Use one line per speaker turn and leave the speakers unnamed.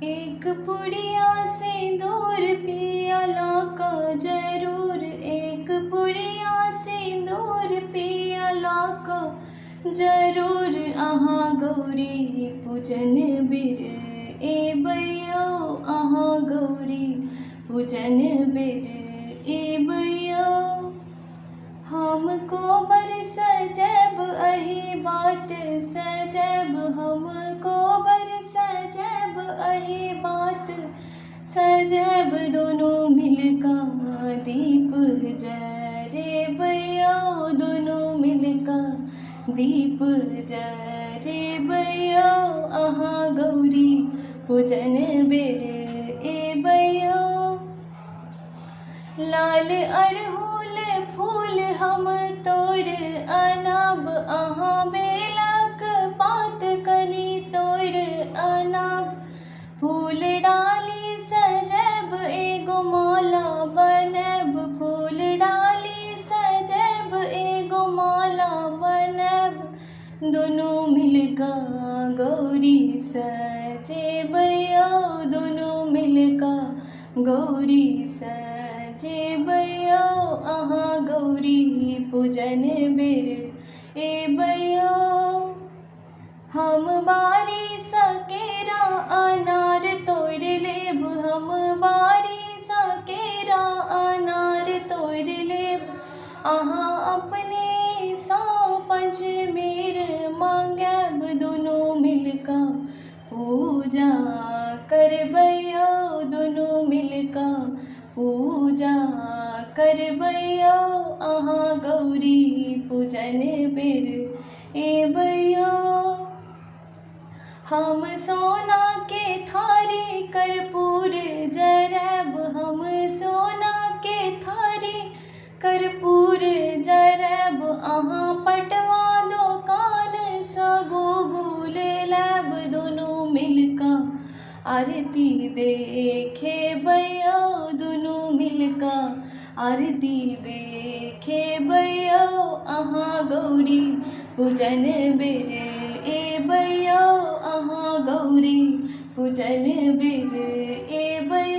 एक पुड़िया सिंदूर पियाला का जरूर, एक पुड़िया सिंदूर पियाला का जरूर। अहाँ गौरी पूजन बिर ए बैयो, अहाँ गौरी पूजन बिर ए बैयो। हमको बर सजैब अही बात सजैब, हमको बर सजैब अही बात सजैब। दोनों मिलका दीप जरे बैया, दोनों मिलका दीप जरे बैया। अहाँ गौरी पूजन बेर ए बैया। लाल अड़हुल फूल हम तोड़ अनाब, अहाँ बेलक पात कनी तोड़ अनाब। फूल डाली सजैब एगो माला बनैब, फूल डाली सजैब एगो माला बनैब। दोनों मिलका गौरी सजेबैया, दोनों मिलका गौरी सजेबैया। अहाँ गौरी पूजन बेर ए बैया। हम बारी सकेरा अनार तोड़ लेब, हम बारी सकेरा अनार तोड़ लेब। अहाँ अपने सा पंच मेर मांगैब, दोनों मिलका पूजा करबैया, दोनों मिलका पूजा करबैया। अहाँ गौरी पूजन बेर ए बैया। हम सोना के थारी कर्पूर जरैब, हम सोना के थारी कर्पूर जरैब। अहाँ पटवा दोकान सा गोगुल लैब, दोनों मिलका आरती देखे बैया, दोनों मिलका आरती देखे बैया। अहाँ गौरी पूजन बेर ए बैया, अहाँ गौरी पूजन बेर ए बैया।